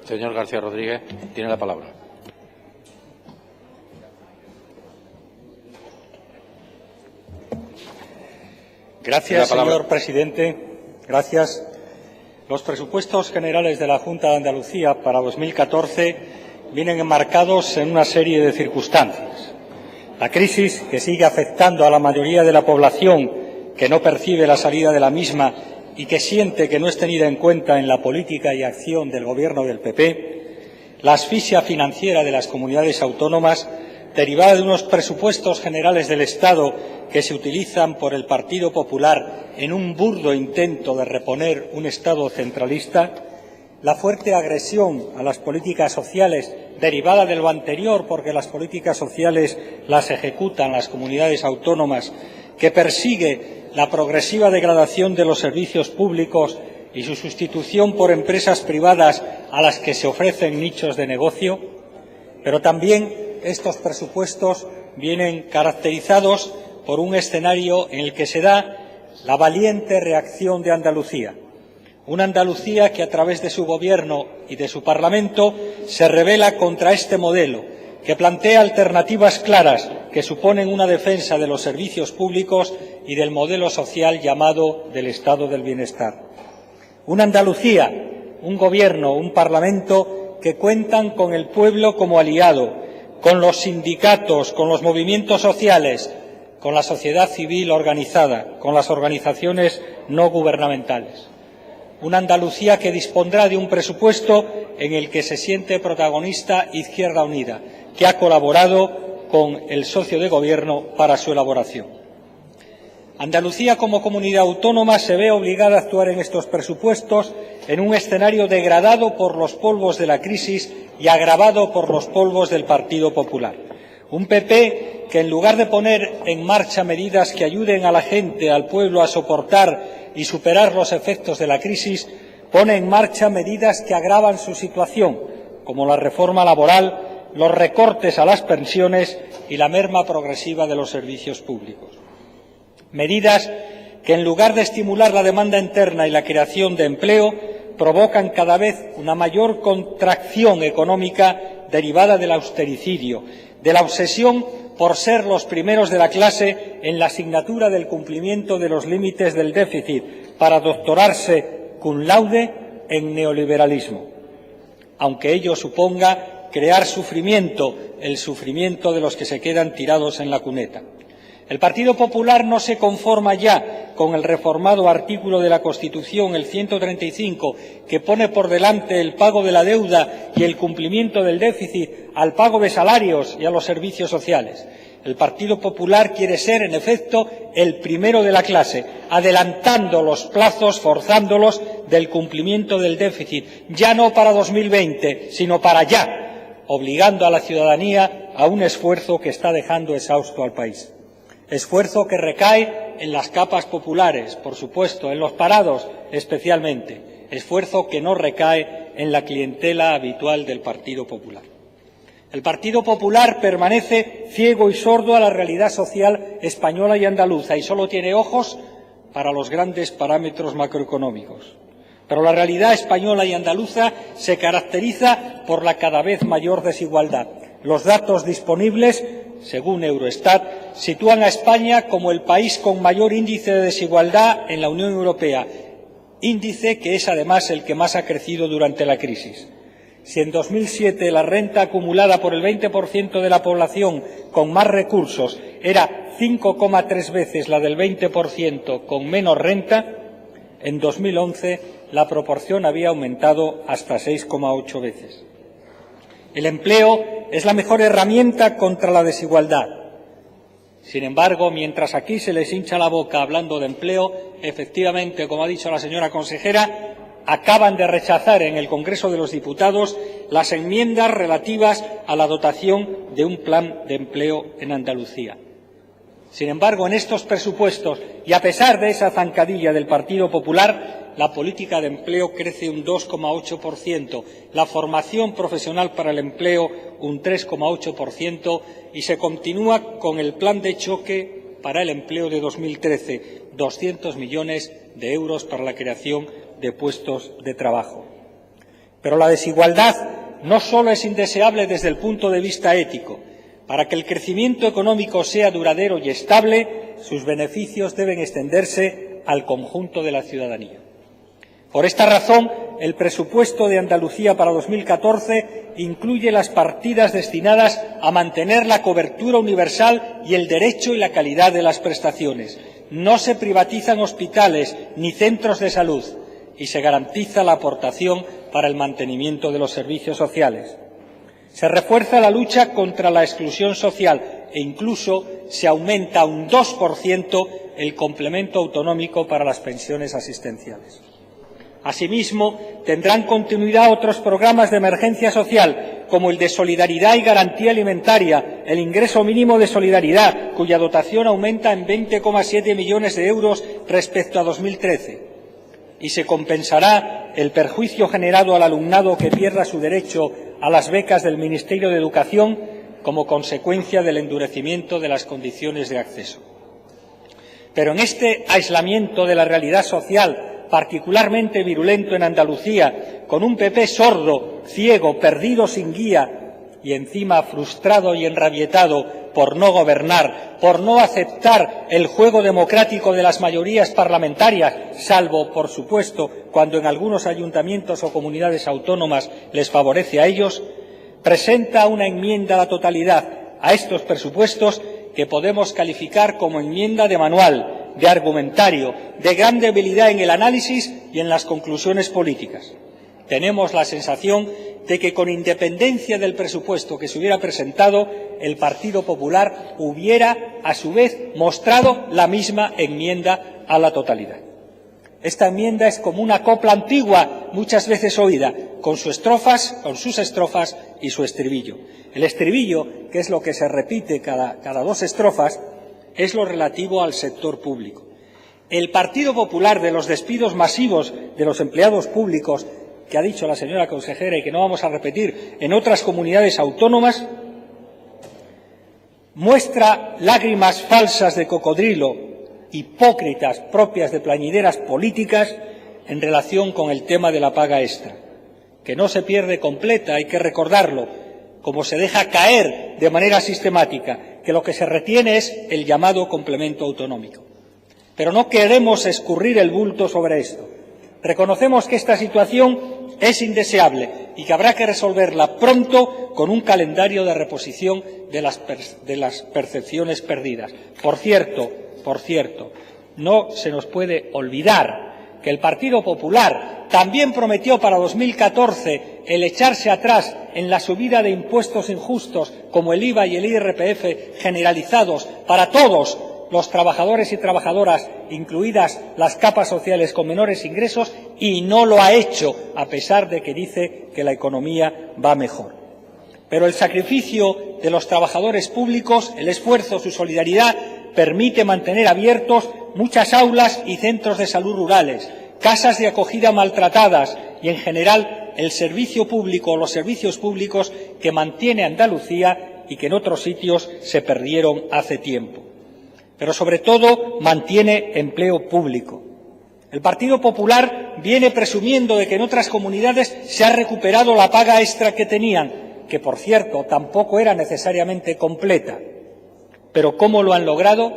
Señor García Rodríguez, tiene la palabra. Gracias, señor presidente. Gracias. Los presupuestos generales de la Junta de Andalucía para 2014 vienen enmarcados en una serie de circunstancias. La crisis, que sigue afectando a la mayoría de la población, que no percibe la salida de la misma y que siente que no es tenida en cuenta en la política y acción del Gobierno del PP, la asfixia financiera de las comunidades autónomas, derivada de unos presupuestos generales del Estado que se utilizan por el Partido Popular en un burdo intento de reponer un Estado centralista, la fuerte agresión a las políticas sociales derivada de lo anterior, porque las políticas sociales las ejecutan las comunidades autónomas, que persigue la progresiva degradación de los servicios públicos y su sustitución por empresas privadas a las que se ofrecen nichos de negocio, pero también estos presupuestos vienen caracterizados por un escenario en el que se da la valiente reacción de Andalucía. Una Andalucía que, a través de su Gobierno y de su Parlamento, se rebela contra este modelo, que plantea alternativas claras que suponen una defensa de los servicios públicos y del modelo social llamado del Estado del Bienestar. Una Andalucía, un Gobierno, un Parlamento que cuentan con el pueblo como aliado, con los sindicatos, con los movimientos sociales, con la sociedad civil organizada, con las organizaciones no gubernamentales. Una Andalucía que dispondrá de un presupuesto en el que se siente protagonista Izquierda Unida, que ha colaborado con el socio de Gobierno para su elaboración. Andalucía, como comunidad autónoma, se ve obligada a actuar en estos presupuestos en un escenario degradado por los polvos de la crisis y agravado por los polvos del Partido Popular. Un PP que, en lugar de poner en marcha medidas que ayuden a la gente, al pueblo, a soportar y superar los efectos de la crisis, pone en marcha medidas que agravan su situación, como la reforma laboral, los recortes a las pensiones y la merma progresiva de los servicios públicos. Medidas que, en lugar de estimular la demanda interna y la creación de empleo, provocan cada vez una mayor contracción económica derivada del austericidio, de la obsesión por ser los primeros de la clase en la asignatura del cumplimiento de los límites del déficit para doctorarse cum laude en neoliberalismo, aunque ello suponga crear sufrimiento, el sufrimiento de los que se quedan tirados en la cuneta. El Partido Popular no se conforma ya con el reformado artículo de la Constitución, el 135, que pone por delante el pago de la deuda y el cumplimiento del déficit al pago de salarios y a los servicios sociales. El Partido Popular quiere ser, en efecto, el primero de la clase, adelantando los plazos, forzándolos, del cumplimiento del déficit, ya no para 2020, sino para ya, obligando a la ciudadanía a un esfuerzo que está dejando exhausto al país. Esfuerzo que recae en las capas populares, por supuesto, en los parados especialmente. Esfuerzo que no recae en la clientela habitual del Partido Popular. El Partido Popular permanece ciego y sordo a la realidad social española y andaluza y solo tiene ojos para los grandes parámetros macroeconómicos. Pero la realidad española y andaluza se caracteriza por la cada vez mayor desigualdad. Los datos disponibles, según Eurostat, sitúan a España como el país con mayor índice de desigualdad en la Unión Europea, índice que es además el que más ha crecido durante la crisis. Si en 2007 la renta acumulada por el 20% de la población con más recursos era 5,3 veces la del 20% con menos renta, en 2011 la proporción había aumentado hasta 6,8 veces. El empleo es la mejor herramienta contra la desigualdad. Sin embargo, mientras aquí se les hincha la boca hablando de empleo, efectivamente, como ha dicho la señora consejera, acaban de rechazar en el Congreso de los Diputados las enmiendas relativas a la dotación de un plan de empleo en Andalucía. Sin embargo, en estos presupuestos, y a pesar de esa zancadilla del Partido Popular, la política de empleo crece un 2,8%, la formación profesional para el empleo un 3,8% y se continúa con el plan de choque para el empleo de 2013, 200 millones de euros para la creación de puestos de trabajo. Pero la desigualdad no solo es indeseable desde el punto de vista ético. Para que el crecimiento económico sea duradero y estable, sus beneficios deben extenderse al conjunto de la ciudadanía. Por esta razón, el presupuesto de Andalucía para 2014 incluye las partidas destinadas a mantener la cobertura universal y el derecho y la calidad de las prestaciones. No se privatizan hospitales ni centros de salud y se garantiza la aportación para el mantenimiento de los servicios sociales. Se refuerza la lucha contra la exclusión social e incluso se aumenta un 2% el complemento autonómico para las pensiones asistenciales. Asimismo, tendrán continuidad otros programas de emergencia social, como el de solidaridad y garantía alimentaria, el ingreso mínimo de solidaridad, cuya dotación aumenta en 20,7 millones de euros respecto a 2013. Y se compensará el perjuicio generado al alumnado que pierda su derecho a las becas del Ministerio de Educación como consecuencia del endurecimiento de las condiciones de acceso. Pero en este aislamiento de la realidad social, particularmente virulento en Andalucía, con un PP sordo, ciego, perdido sin guía y encima frustrado y enrabietado por no gobernar, por no aceptar el juego democrático de las mayorías parlamentarias, salvo, por supuesto, cuando en algunos ayuntamientos o comunidades autónomas les favorece a ellos, presenta una enmienda a la totalidad a estos presupuestos que podemos calificar como enmienda de manual, de argumentario, de gran debilidad en el análisis y en las conclusiones políticas. Tenemos la sensación de que, con independencia del presupuesto que se hubiera presentado, el Partido Popular hubiera, a su vez, mostrado la misma enmienda a la totalidad. Esta enmienda es como una copla antigua, muchas veces oída, con sus estrofas y su estribillo. El estribillo, que es lo que se repite cada dos estrofas, es lo relativo al sector público. El Partido Popular, de los despidos masivos de los empleados públicos, que ha dicho la señora consejera y que no vamos a repetir en otras comunidades autónomas, muestra lágrimas falsas de cocodrilo, hipócritas propias de plañideras políticas en relación con el tema de la paga extra, que no se pierde completa, hay que recordarlo, como se deja caer de manera sistemática, que lo que se retiene es el llamado complemento autonómico. Pero no queremos escurrir el bulto sobre esto. Reconocemos que esta situación es indeseable y que habrá que resolverla pronto con un calendario de reposición de las percepciones perdidas. Por cierto, no se nos puede olvidar que el Partido Popular también prometió para 2014 el echarse atrás en la subida de impuestos injustos como el IVA y el IRPF generalizados para todos los trabajadores y trabajadoras, incluidas las capas sociales con menores ingresos, y no lo ha hecho, a pesar de que dice que la economía va mejor. Pero el sacrificio de los trabajadores públicos, el esfuerzo, su solidaridad, permite mantener abiertos muchas aulas y centros de salud rurales, casas de acogida maltratadas y, en general, el servicio público o los servicios públicos que mantiene Andalucía y que en otros sitios se perdieron hace tiempo. Pero, sobre todo, mantiene empleo público. El Partido Popular viene presumiendo de que en otras comunidades se ha recuperado la paga extra que tenían, que, por cierto, tampoco era necesariamente completa. Pero ¿cómo lo han logrado?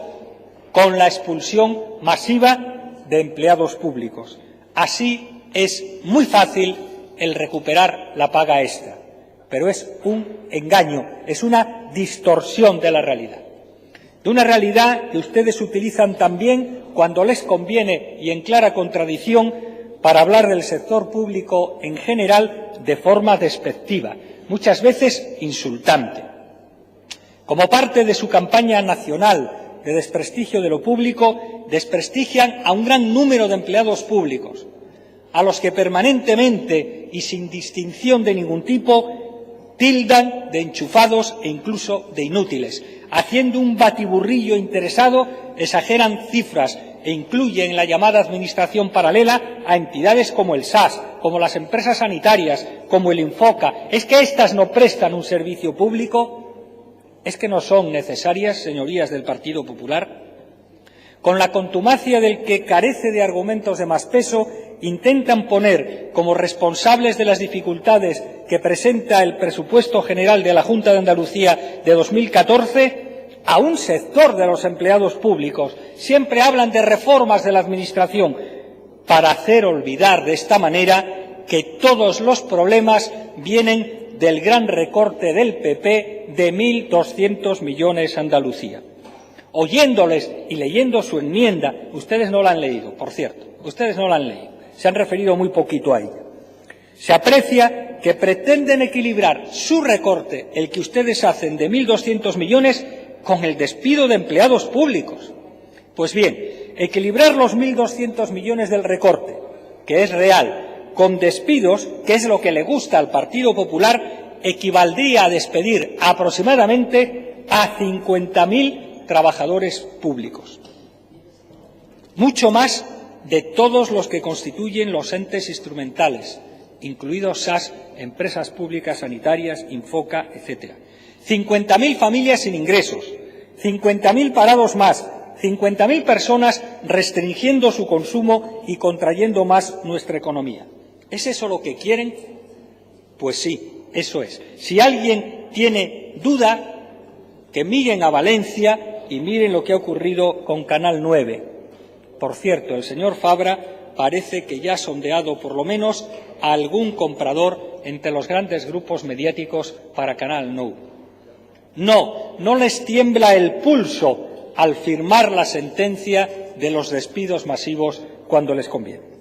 Con la expulsión masiva de empleados públicos. Así es muy fácil el recuperar la paga extra, pero es un engaño, es una distorsión de la realidad. De una realidad que ustedes utilizan también cuando les conviene y en clara contradicción para hablar del sector público en general de forma despectiva, muchas veces insultante. Como parte de su campaña nacional de desprestigio de lo público, desprestigian a un gran número de empleados públicos, a los que permanentemente y sin distinción de ningún tipo tildan de enchufados e incluso de inútiles. Haciendo un batiburrillo interesado, exageran cifras e incluyen en la llamada administración paralela a entidades como el SAS, como las empresas sanitarias, como el Infoca. ¿Es que éstas no prestan un servicio público? ¿Es que no son necesarias, señorías del Partido Popular? Con la contumacia del que carece de argumentos de más peso, intentan poner como responsables de las dificultades que presenta el presupuesto general de la Junta de Andalucía de 2014 a un sector de los empleados públicos. Siempre hablan de reformas de la Administración para hacer olvidar de esta manera que todos los problemas vienen del gran recorte del PP de 1.200 millones a Andalucía. Oyéndoles y leyendo su enmienda, ustedes no la han leído, por cierto, ustedes no la han leído, se han referido muy poquito a ella. Se aprecia que pretenden equilibrar su recorte, el que ustedes hacen de 1.200 millones, con el despido de empleados públicos. Pues bien, equilibrar los 1.200 millones del recorte, que es real, con despidos, que es lo que le gusta al Partido Popular, equivaldría a despedir aproximadamente a 50.000 trabajadores públicos. Mucho más de todos los que constituyen los entes instrumentales, incluidos SAS, empresas públicas sanitarias, Infoca, etc. 50.000 familias sin ingresos, 50.000 parados más, 50.000 personas restringiendo su consumo y contrayendo más nuestra economía. ¿Es eso lo que quieren? Pues sí, eso es. Si alguien tiene duda, que miren a Valencia y miren lo que ha ocurrido con Canal 9. Por cierto, el señor Fabra parece que ya ha sondeado por lo menos a algún comprador entre los grandes grupos mediáticos para Canal 9. No les tiembla el pulso al firmar la sentencia de los despidos masivos cuando les conviene.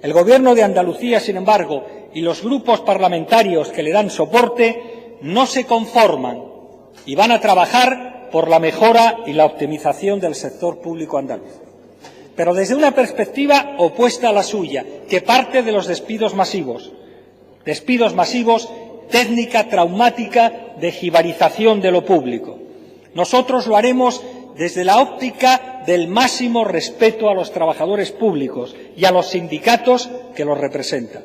El Gobierno de Andalucía, sin embargo, y los grupos parlamentarios que le dan soporte no se conforman y van a trabajar por la mejora y la optimización del sector público andaluz. Pero desde una perspectiva opuesta a la suya, que parte de los despidos masivos. Despidos masivos, técnica traumática de jibarización de lo público. Nosotros lo haremos desde la óptica del máximo respeto a los trabajadores públicos y a los sindicatos que los representan.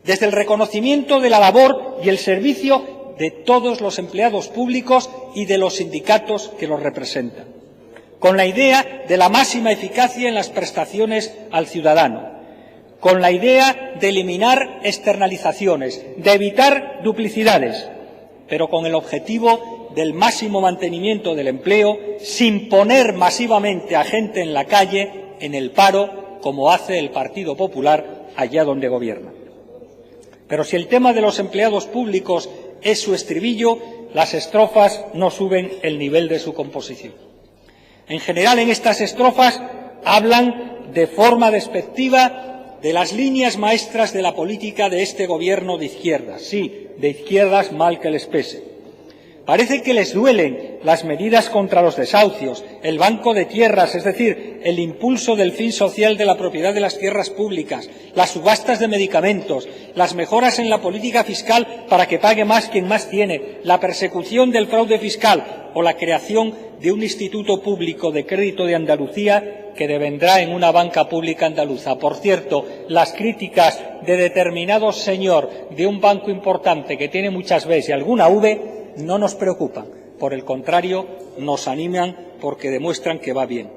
Desde el reconocimiento de la labor y el servicio de todos los empleados públicos y de los sindicatos que los representan, con la idea de la máxima eficacia en las prestaciones al ciudadano, con la idea de eliminar externalizaciones, de evitar duplicidades, pero con el objetivo del máximo mantenimiento del empleo, sin poner masivamente a gente en la calle, en el paro, como hace el Partido Popular allá donde gobierna. Pero si el tema de los empleados públicos es su estribillo, las estrofas no suben el nivel de su composición. En general, en estas estrofas hablan de forma despectiva de las líneas maestras de la política de este gobierno de izquierdas. Sí, de izquierdas, mal que les pese. Parece que les duelen las medidas contra los desahucios, el banco de tierras, es decir, el impulso del fin social de la propiedad de las tierras públicas, las subastas de medicamentos, las mejoras en la política fiscal para que pague más quien más tiene, la persecución del fraude fiscal o la creación de un instituto público de crédito de Andalucía que devendrá en una banca pública andaluza. Por cierto, las críticas de determinado señor de un banco importante que tiene muchas Bs y alguna V no nos preocupan, por el contrario, nos animan porque demuestran que va bien.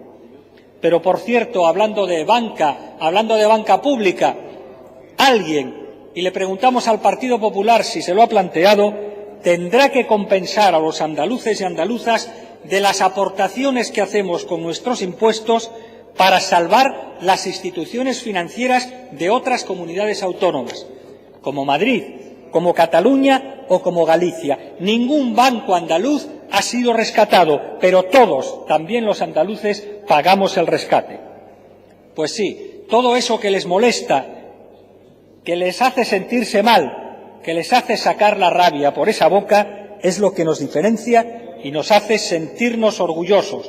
Pero, por cierto, hablando de banca pública, alguien, y le preguntamos al Partido Popular si se lo ha planteado, tendrá que compensar a los andaluces y andaluzas de las aportaciones que hacemos con nuestros impuestos para salvar las instituciones financieras de otras comunidades autónomas, como Madrid, como Cataluña o como Galicia. Ningún banco andaluz ha sido rescatado, pero todos, también los andaluces, pagamos el rescate. Pues sí, todo eso que les molesta, que les hace sentirse mal, que les hace sacar la rabia por esa boca, es lo que nos diferencia y nos hace sentirnos orgullosos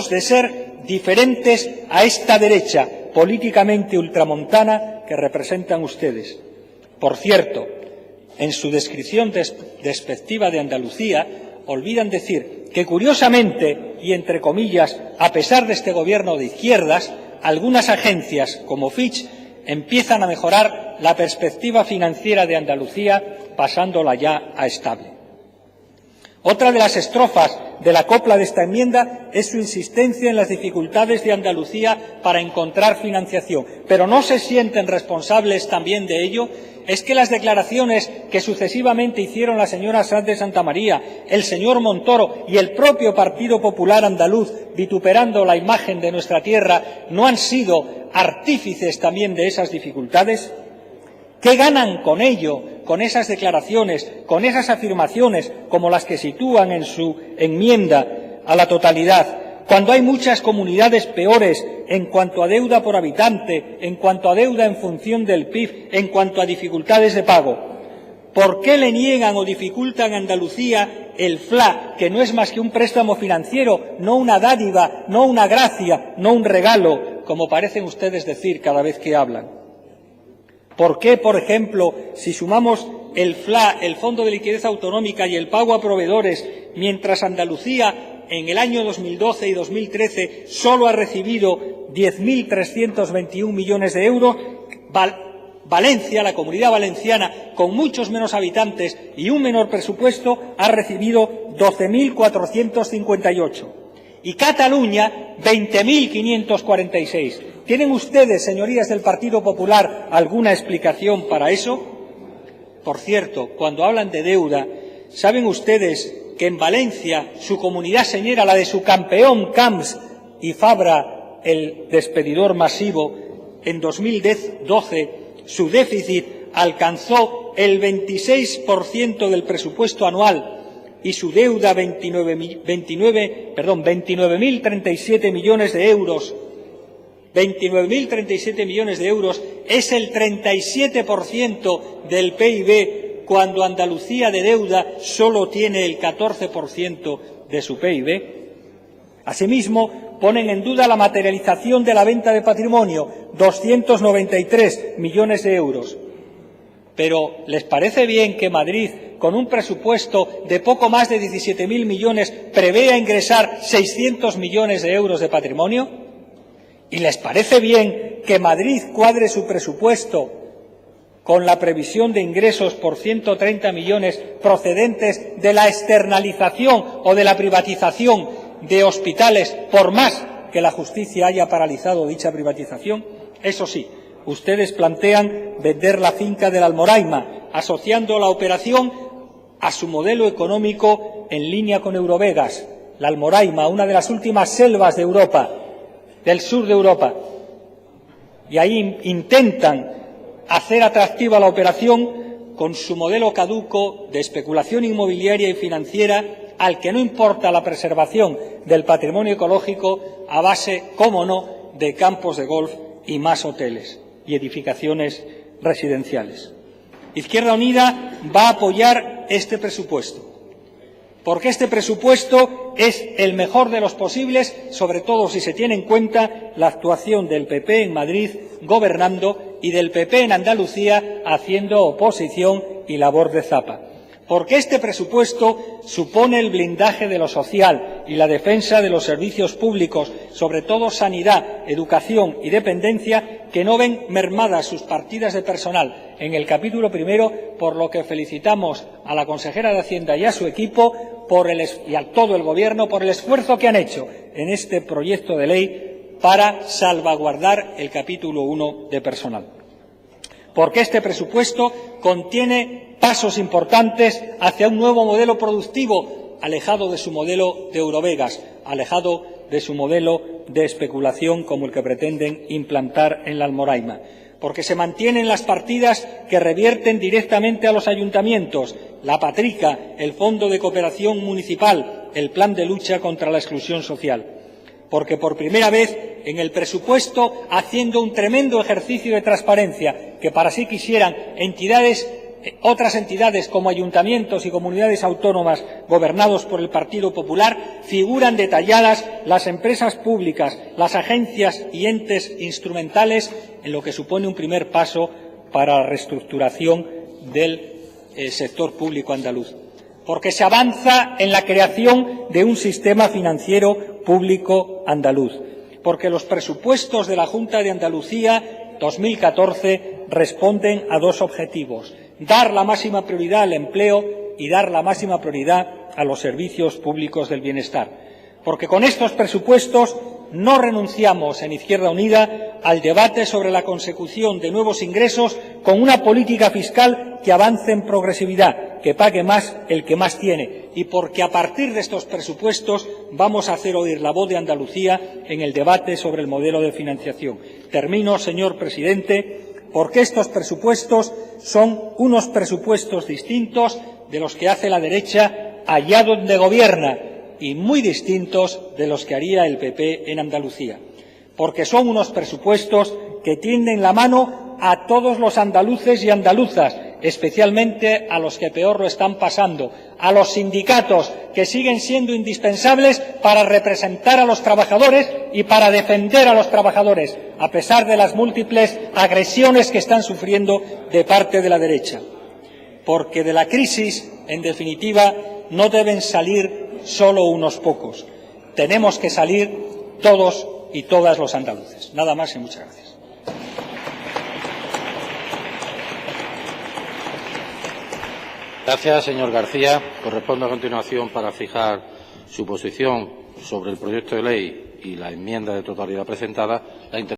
de ser diferentes a esta derecha políticamente ultramontana que representan ustedes. Por cierto, en su descripción despectiva de Andalucía, olvidan decir que, curiosamente, y entre comillas, a pesar de este gobierno de izquierdas, algunas agencias, como Fitch, empiezan a mejorar la perspectiva financiera de Andalucía, pasándola ya a estable. Otra de las estrofas de la copla de esta enmienda es su insistencia en las dificultades de Andalucía para encontrar financiación. Pero ¿no se sienten responsables también de ello? Es que las declaraciones que sucesivamente hicieron la señora Sanz de Santamaría, el señor Montoro y el propio Partido Popular andaluz, vituperando la imagen de nuestra tierra, ¿no han sido artífices también de esas dificultades? ¿Qué ganan con ello, con esas declaraciones, con esas afirmaciones como las que sitúan en su enmienda a la totalidad, cuando hay muchas comunidades peores en cuanto a deuda por habitante, en cuanto a deuda en función del PIB, en cuanto a dificultades de pago? ¿Por qué le niegan o dificultan a Andalucía el FLA, que no es más que un préstamo financiero, no una dádiva, no una gracia, no un regalo, como parecen ustedes decir cada vez que hablan? ¿Por qué, por ejemplo, si sumamos el FLA, el Fondo de Liquidez Autonómica y el pago a proveedores, mientras Andalucía en el año 2012 y 2013 solo ha recibido 10.321 millones de euros, Valencia, la Comunidad Valenciana, con muchos menos habitantes y un menor presupuesto, ha recibido 12.458? Y Cataluña, 20.546. ¿Tienen ustedes, señorías del Partido Popular, alguna explicación para eso? Por cierto, cuando hablan de deuda, ¿saben ustedes que en Valencia su comunidad señera, la de su campeón Camps y Fabra, el despedidor masivo, en 2012 su déficit alcanzó el 26% del presupuesto anual y su deuda 29.037 millones de euros? 29.037 millones de euros es el 37% del PIB, cuando Andalucía de deuda solo tiene el 14% de su PIB. Asimismo, ponen en duda la materialización de la venta de patrimonio, 293 millones de euros. Pero, ¿les parece bien que Madrid, con un presupuesto de poco más de 17.000 millones, prevea ingresar 600 millones de euros de patrimonio? ¿Y les parece bien que Madrid cuadre su presupuesto con la previsión de ingresos por 130 millones procedentes de la externalización o de la privatización de hospitales, por más que la justicia haya paralizado dicha privatización? Eso sí, ustedes plantean vender la finca del Almoraima, asociando la operación a su modelo económico en línea con Eurovegas. La Almoraima, una de las últimas selvas de Europa, del sur de Europa, y ahí intentan hacer atractiva la operación con su modelo caduco de especulación inmobiliaria y financiera, al que no importa la preservación del patrimonio ecológico, a base, cómo no, de campos de golf y más hoteles y edificaciones residenciales. Izquierda Unida va a apoyar este presupuesto, porque este presupuesto es el mejor de los posibles, sobre todo si se tiene en cuenta la actuación del PP en Madrid gobernando y del PP en Andalucía haciendo oposición y labor de zapa. Porque este presupuesto supone el blindaje de lo social y la defensa de los servicios públicos, sobre todo sanidad, educación y dependencia, que no ven mermadas sus partidas de personal en el capítulo primero, por lo que felicitamos a la consejera de Hacienda y a su equipo y a todo el Gobierno por el esfuerzo que han hecho en este proyecto de ley para salvaguardar el capítulo 1 de personal. Porque este presupuesto contiene pasos importantes hacia un nuevo modelo productivo, alejado de su modelo de Eurovegas, alejado de su modelo de especulación como el que pretenden implantar en la Almoraima. Porque se mantienen las partidas que revierten directamente a los ayuntamientos, la Patrica, el Fondo de Cooperación Municipal, el Plan de Lucha contra la Exclusión Social. Porque por primera vez en el presupuesto, haciendo un tremendo ejercicio de transparencia que para sí quisieran otras entidades como ayuntamientos y comunidades autónomas gobernados por el Partido Popular, figuran detalladas las empresas públicas, las agencias y entes instrumentales, en lo que supone un primer paso para la reestructuración del sector público andaluz. Porque se avanza en la creación de un sistema financiero público andaluz. Porque los presupuestos de la Junta de Andalucía 2014 responden a dos objetivos: dar la máxima prioridad al empleo y dar la máxima prioridad a los servicios públicos del bienestar. Porque con estos presupuestos no renunciamos en Izquierda Unida al debate sobre la consecución de nuevos ingresos con una política fiscal que avance en progresividad, que pague más el que más tiene, y porque a partir de estos presupuestos vamos a hacer oír la voz de Andalucía en el debate sobre el modelo de financiación. Termino, señor presidente, porque estos presupuestos son unos presupuestos distintos de los que hace la derecha allá donde gobierna y muy distintos de los que haría el PP en Andalucía, porque son unos presupuestos que tienden la mano a todos los andaluces y andaluzas, especialmente a los que peor lo están pasando, a los sindicatos, que siguen siendo indispensables para representar a los trabajadores y para defender a los trabajadores, a pesar de las múltiples agresiones que están sufriendo de parte de la derecha. Porque de la crisis, en definitiva, no deben salir solo unos pocos. Tenemos que salir todos y todas los andaluces. Nada más y muchas gracias. Gracias, señor García. Corresponde a continuación, para fijar su posición sobre el proyecto de ley y la enmienda de totalidad presentada, la